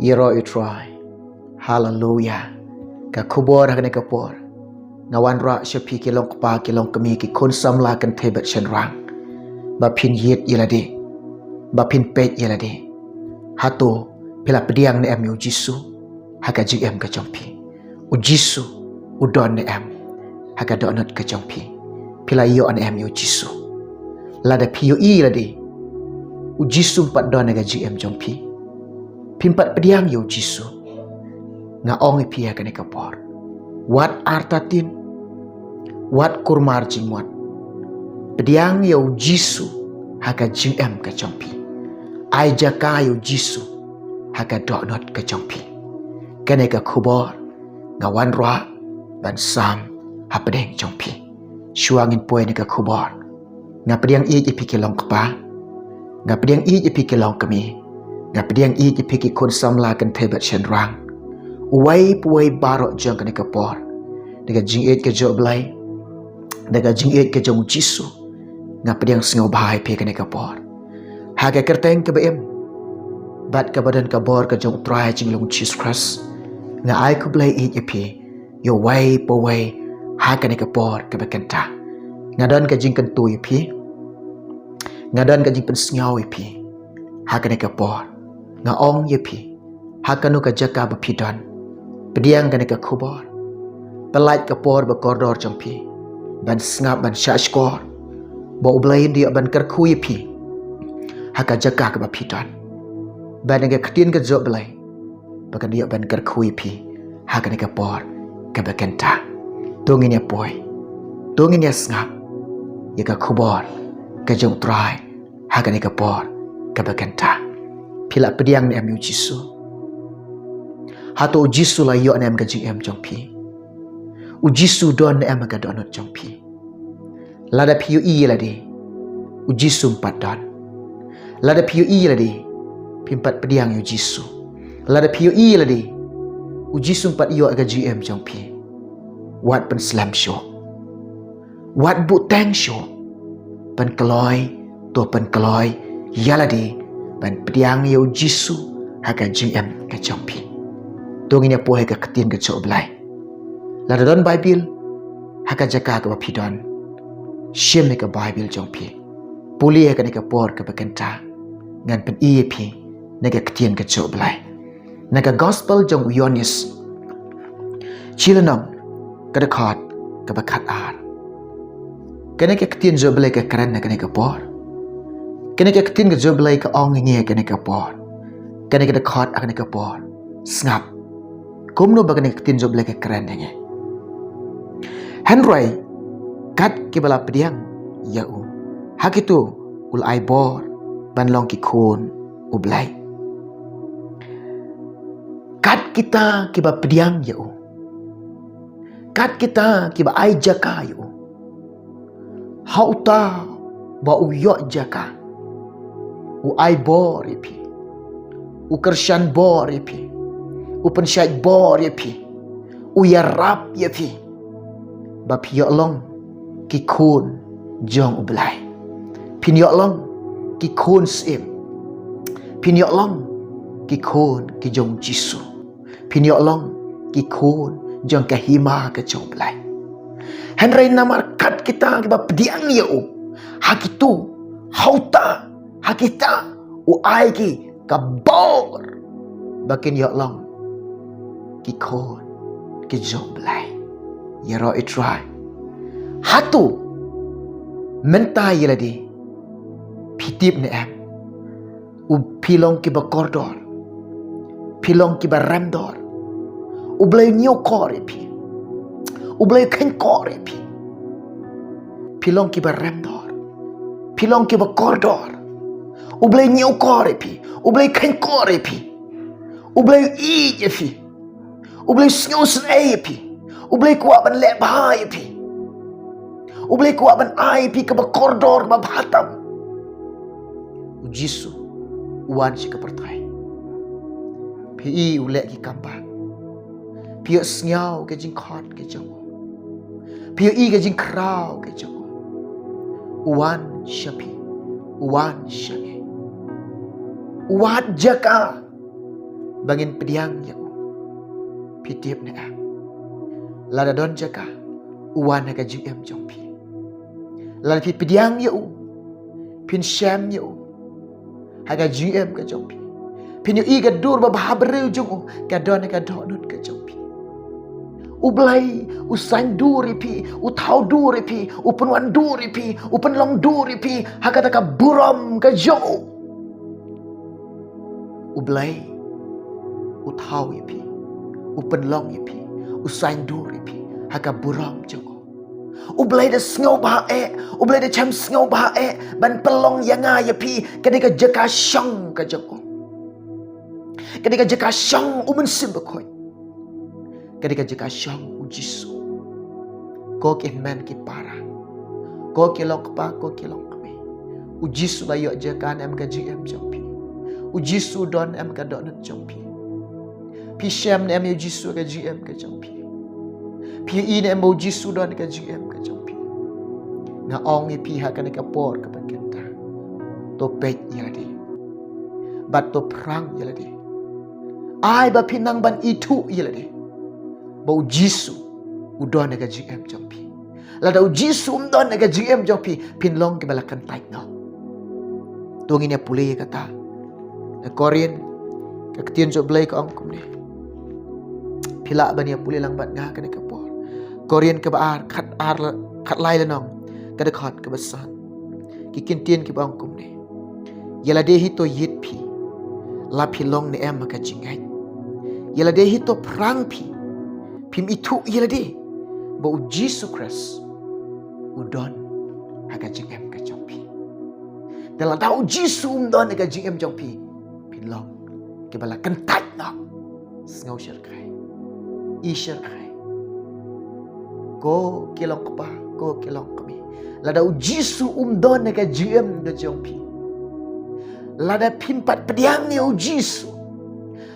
Yero itrai. Hallelujah. Ka kubor hakane kapor. Ngawan ra syapi kilong kpa kilong kemi ki kun samla kan tebet shenrang. Ba pin yit yelade. Ba pin pet yelade. Hato pila pediang ne em yu Jisu. Haka jing em ka jampi. U Jisu udon ne em. Haka donut ka jampi. Pila yo an em yu Jisu. Lada piyo i lade. U Jisu pat don ne ka jing em jampi. Pimpat pediang yu Jisu. Nga ong ipia kane kapor. Wat artatin. Wat kurmar jingwat. Pediang yu Jisu. Haka jing em ka jampi. Ai jaka yu Jisu. Haka donut ka jampi. Kane ka kubor. Nga wan roa. Ban sam. Hapadeng jampi. Syuangin poe ne ka kubor. Nga pediang i ipi kilong kapa. Nga pediang i ipi kilong kami. Nga pediang i ipi ki kun samla kan tebet shenrang. Uwai puai barok jang kane kapor. Daga jing it ke jo blai. Daga jing it ke jong Jisu. Nga pediang sengau bahai pe kane kapor. Haga kerteng ke baem. Bat ke badan kabor ke jong try jing long Jesus Christ. Nga ai ku blai it ipi. Yo wai puai ha kane kapor ke bekenta. Nga dan ke jing kentu ipi. Nga dan ke jing pen sengau ipi. Ha kane kapor. Nga ong ipi. Ha kanu ka jaka bapidon. Pediang kane ka kubor. Pelait kapor bakordor jampi. Ban sengap ban syashkor. Ba ublain dia ban kerkui pi. Haka jaka ka bapidon. Ban nga ketin ka jo belai. Bakan dia ban kerkui pi. Haka ne kapor ka bakenta. Tungin ya poi. Tungin ya sengap. Ya ka kubor. Ka jong try. Haka ne kapor ka bakenta. Pila pediang ni amu Jisu. Hato Jisu la yo nem ka jing em jampi. U Jisu don em ka donut jampi. Lada piu i lade. U Jisu empat don. Lada piu i lade. Pimpat pediang yu Jisu. Lada piu i lade. U Jisu empat yo ka jing em jampi. Wat pen slam show. Wat bu tang show. Pen keloi to pen keloi yalade. Pen pediang yu Jisu haka jing em ka jampi. Tungin ya pohe ka ketin ka cok belai. Lada don Bible. Haka jaka ka bapidon. Shem ne ka Bible jampi. Puli haka ne ka por ka bekenta. Ngan pen iye pi. Ne ka ketin ka cok belai. Naga gospel jong Yonis. Chilanam. Kada khot ka bakat ar. Kene ka ketin jo belai ka keren na kene ka por. Kene ka ketin ka jo belai ka ong nge kene ka por. Kene ka khot akane ka por. Sngap. Kumno bagane ketin jo belai ka keren nge. Henry kat ke bala pediang yau. Hakitu ul ai bor ban long ki khon ublai. Kat kita ke ba pediang yau. Kat kita ke ba ai jaka yau. Hauta ba u yo jaka. U ai bor ipi. U kersyan bor ipi. U pensyait bor ipi. U yarap ipi. Ba piyok long ki khun jong ublai. Pinyok long ki khun sim. Pinyok long ki khun ki jong Jisu. Pinyok long ki khun jong ka hima ka jong ublai. Henry namar kat kita ba pediang ya u. Hakitu hauta hakita u ai ki ka bor. Bakin yok long ki khun ki jong ublai. Yero itrai. Hatu. Mentai yeladi. Pitip ne em. U pilong ki ba kordor. Pilong ki ba ramdor. U blay nyo kore pi. U blay ken kore pi. Pilong ki ba ramdor. Pilong ki ba kordor. U blay nyo kore pi. U blay ken kore pi. U blay i je pi. U blay snyo sen e pi. Ublay kuat ban lek bahaya pi. Ublay kuat ban ai pi ke berkoridor babhatam. Jisu uan si kepertai. Pi ulek ki kambang. Pi sngau ke jing khot ke jong. Pi ke jing krau ke jong. Uan syapi. Uan syange. Uat jaka. bangin pediang ya pitip na am lada don jaka uwan na ka GM jong pi lada pi pediang ya pin sham ya haga GM ka jong pi pin yu iga dur ba bahabrew jong ka don ka donut ka jong pi ublay usan duri pi utau duri pi upenwan duri pi upenlong duri pi haga ka buram ka jong ublay utau pi upenlong pi usain duri pi haga buram jong ublay da sngaw bae ublay da cham sngaw bae ban pelong yanga pi kadika jaka shang ka jong kadika jaka shang umen simbakoi kadika jaka shang ujisu ko kin man ki para ko kilong pa ko kilong kami ujisu la yo jaka am ka GM jong pi ujisu don am ka don jong pi pi sham am ujisu ka GM ka jong pi pi in am ujisu don ka GM ka jong pi na ong pi ha ka ka por ka pakenta to pek yadi bat to prang yadi ai ba pinang ban itu yadi ba ujisu udon ka GM jong pi la da ujisu don ka GM jong pi pinlong ke balakan tai no tung ini pulih kata na Korean ka ketien jo blay ka ong kum ni pila bania pulih lang bat nga ka ka por Korean ka baar khat lai la nong ka de khat ka basan ki kintien ki bang kum ni yala de hito yit pi la pilong ni em ka jingai yala de hito prang pi pim itu yala de ba Jesus Christ udon haga jingem ka jompi dala da Jesus udon haga jingem jompi pilong ke bala kentai no sngaw shir kai i shir kai ko kilong pa ko kilong kami lada ujisu umdon na ka GM da jompi lada pimpat pediang ni ujisu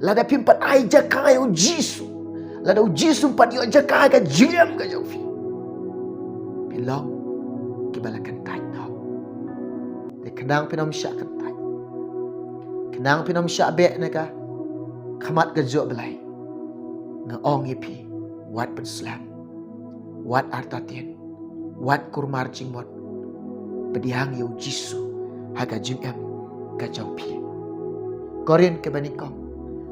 lada pimpat ai jakai ujisu lada ujisu pat yo jakai ka GM ka jompi pilong kibala kantai no de kenang pinom sya kantai kenang pinom sya be na ka khamat ka jo belai nga ong ipi wat pen slam wat artatien wat kurmar jingmot pediang yo jisu haga jingem ka jompi Korean ke banikong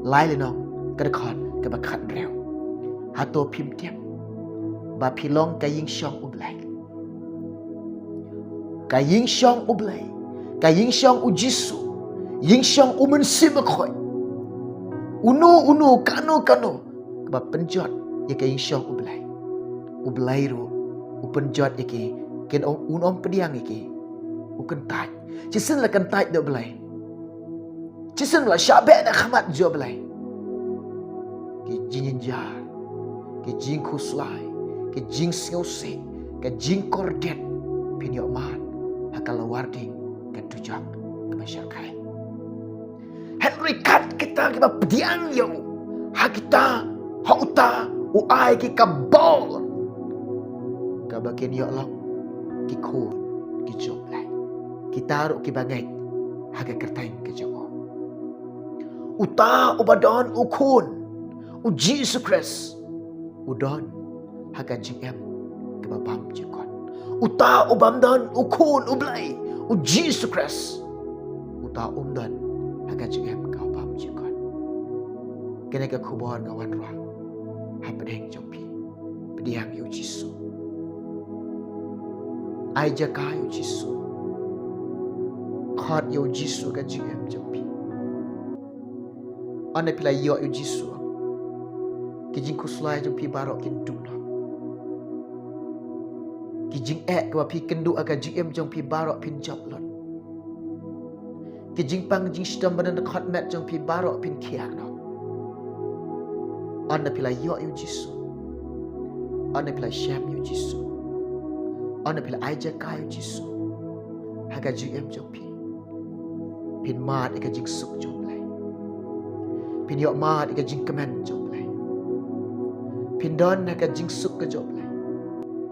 lai lenong ka dekhon ka bakhat rew hato phim tiam ba philong ka ying shong ublai ka ying shong ublai ka ying shong ujisu ying shong umen simakhoi unu kano ba penjot ye ka ying shong ublai ro upenjot iki ken unom pediang iki ukentai cisen la kentai do belai cisen la syabe na khamat jo belai ki jinjar ki jing khuslai ki jing singose ki jing kordet pinyo man hakala warding ka tujak ka masyarakat Henry kat kita ki ba pediang yo ha kita ha uta uai ki kabol ka bakin yo long ki khun ki job lai kita ro ki bangai haga kertain ke jogo uta ubadon ukun u Jesus Christ udon haga GM ke babam jikon uta ubamdon ukun ublai u Jesus Christ uta umdon haga GM ke babam jikon kene ka khubon ngawan ra hapdeng jompi pediang yu Jesus ai jakai yu Jesus khot yo Jesus ka GM jompi ane pila yo yo Jesus ki jing kuslai jompi barok kin dumna ki jing ek wa pi kendu aga GM jompi barok pin joblon ki jing pang jing stam badan khot met jompi barok pin kiak no ane pila yo yo Jesus ane pila sham yo Jesus ane pila aja kai yo Jesus haga GM jompi pin mat ika jing suk jom lai pin yok mat ika jing kemen jom lai pin don ika jing suk ka jom lai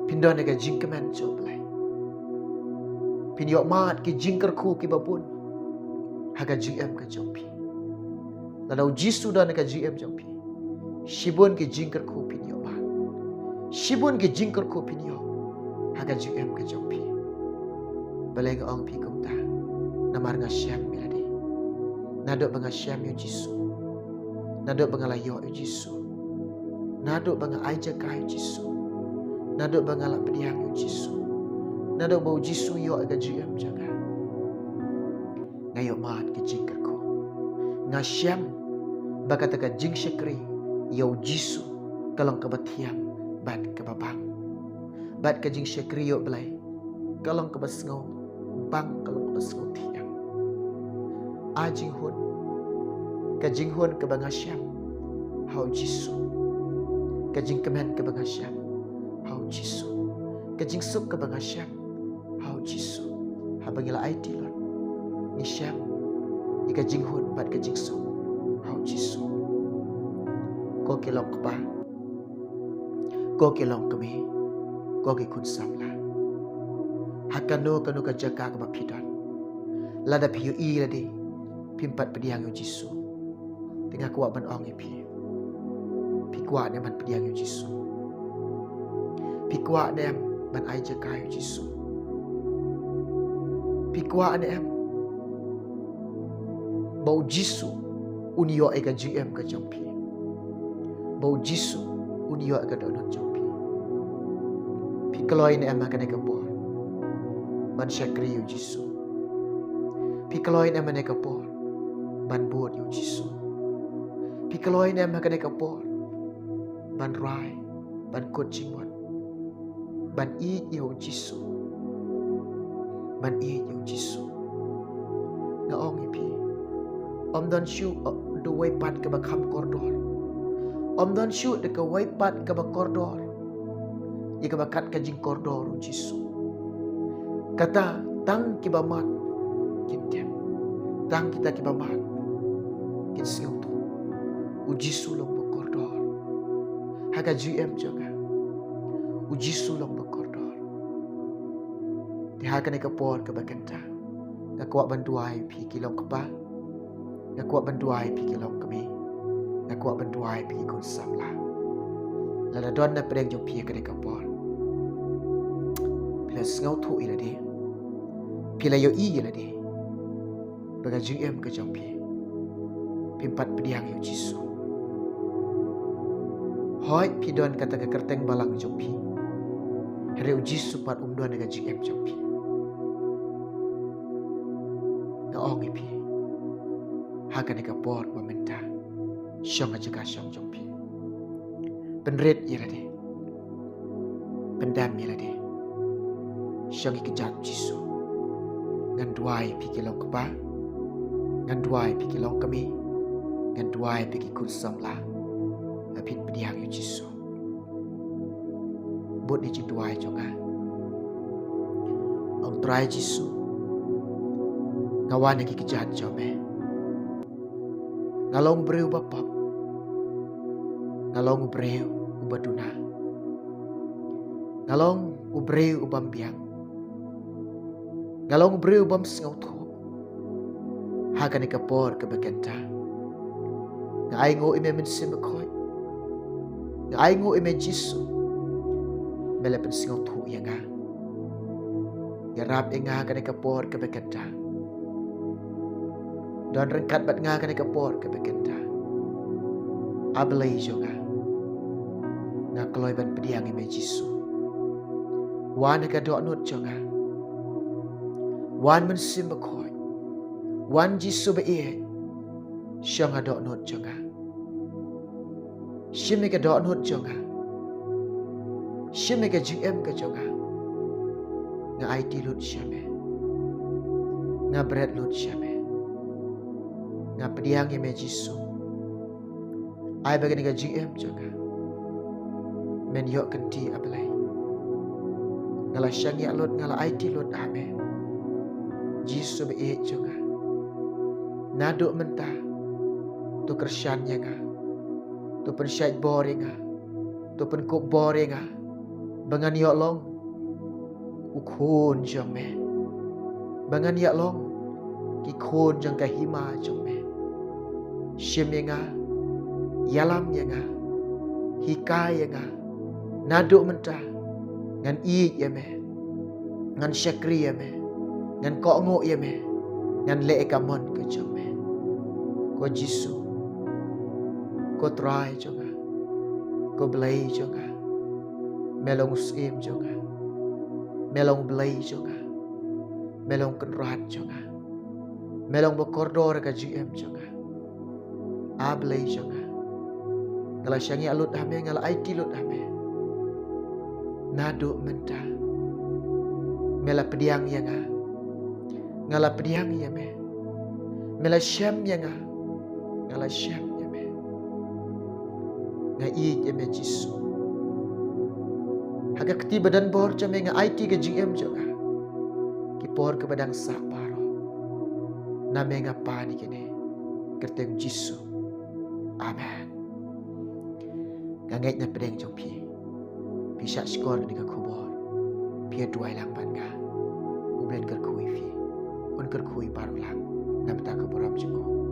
pin don ika jing kemen jom lai pin yok mat ki jing kerku ki babun haga GM ka jom pi Ladau Jisu dan ka GM jong pi. Shibun ke jingkar ko pinyo ba. Shibun ke jingkar ko pinyo. Haga GM ka jong pi. Balay nga ong pi kumta. Namar nga siyam miladi. Nado ba nga siyam yung Jisu. Nado ba nga layo yung Jisu. Nado ba nga aja ka yung Jisu. Nado ba nga lapadiang yung Jisu. Nado ba Jisu yo aga GM jaga. Ngayo maat ke jingkar ko. Nga siyam baka taga jing syakri yaw Jisu kalang kabatiang bat kababang. Bat ka jing syakri yo balay kalang kabasngaw bang kalang kabasngaw tiang. Ajing hun kajing hun kabanga siyam hau Jisu. Kajing kemen kabanga siyam hau Jisu. Kajing suk kabanga siyam hau Jisu. Habangila ay tilon ni siyam ika jing hun bat kajing suk hau Jisu. Ko kilong ka ba? Ko kilong kami. Ko kikun samla. Hakano kanu ka jaga ka mapidon. Lada piyo ladi pimpat pediang yung Jisu. Tengah kuat ban ong ipi. Pi kuat ne ban pediang yung Jisu. Pi kuat ne ban ai jaga yung Jisu. Pi kuat ne bau Jisu unio eka GM ka jampi. Bau Jisu unio eka donut jampi. Pi kaloi ne makan eka por. Ban syakri yung Jisu. Pi kaloi ne makan eka por. Ban buat yung Jisu. Pi kaloi ne makan eka por. Ban rai, ban coaching wan. Ban i yung Jisu. Ban i yung Jisu. Ngaong ipi. Om don shu do way pat ke bakam koridor. Om don shu de ke way pat ke bak koridor. Ye ke bakat ke jing koridor Jisu. Kata tang ki bamat kitem. Tang kita ki bamat kin siung tu. U Jisu long bak koridor. Haga GM jaga. U Jisu long bak koridor. Di haga ne ke por ke bakenta. Ngakwa banduai pi kilong kepa. Ngakwa banduai pi kilong kami. Ngakwa banduai pi kun samla. Lala don na pedeng jong pi ke kapor. Pila ngau tu iladi. Pila yo i iladi. Baga GM ke jong pi. Pimpat pediang yo Jisu. Hoi pi don kata ke kerteng balang jong pi. Hereu Jisu pat don dengan GM jong pi. Ngaong ipi. Hakan ika por meminta syong aja syong jompi. Penrit ilade. Pendam ilade. Syong ikejat Jisu. Ngan duai piki long kepa. Ngan duai piki long kami. Ngan duai piki kun samla. Apit pediang yu Jisu. Bud ni jing duai jonga. Ong try Jisu. Ngawan iki kejat jome. Ngalong breu bapap. Ngalong breu ubaduna. Ngalong ubreu ubambiang. Ngalong breu ubam singautu. Hakan ikapor kebekenta. Ngaingo ime mensimakoy. Ngaingo ime Jisu. Melepen singautu yanga. Yarap inga hakan ikapor kebekenta. Dan rengkat bat nga ka kapor ka bekenta. Ablay jo nga. Nga kloy ban pediang ime Jisu. Wan ka do nut jo nga. Wan men simbakoy. Wan Jisu ba iye. Siya nga do nut jo nga. Shimi ka do nut jo nga. Shimi ka GM ka jo nga. Nga IT lut siya me. Nga bread lut siya me. Nga pediang ime Jisu. Ay bagi nga GM jaga. Men yok kenti ablay. Ngala syangi alot ngala IT lot ame. Jisu be jaga. Naduk mentah. Tu kersyan nga. Tu pensyait boring nga. Tu penkuk boring nga. Bangan yok long. Ukun jame. Bangan yok long. Kikun jang kahima jame. Shim yenga, yalam yenga, hika yenga, naduk mentah, ngan iik yeme, ngan syakri yeme, ngan kok ngok yeme, ngan le ekamon ke jome. Ko Jisu, ko try jonga, ko belai jonga, melong usim jonga, melong belai jonga, melong kenrat jonga, melong bokordor ka GM jonga, a belai jonga, ngala syangi alut hame, ngala IT lut hame, naduk mentah, mela pediang yanga, ngala pediang yame, mela syam yanga, ngala syam yame, nga i yame Jisu. Haga keti badan bor jame nga IT ke GM juga, ki por ke badang saparo, name nga pani kene, kerteng Jisu. Amen. Ngangait na pedeng jong pi syak skor ni ka kubor, pi duai lang pan ka, ublen ker kui fi, un ker kui baru lang, nam ta ke boram jengo.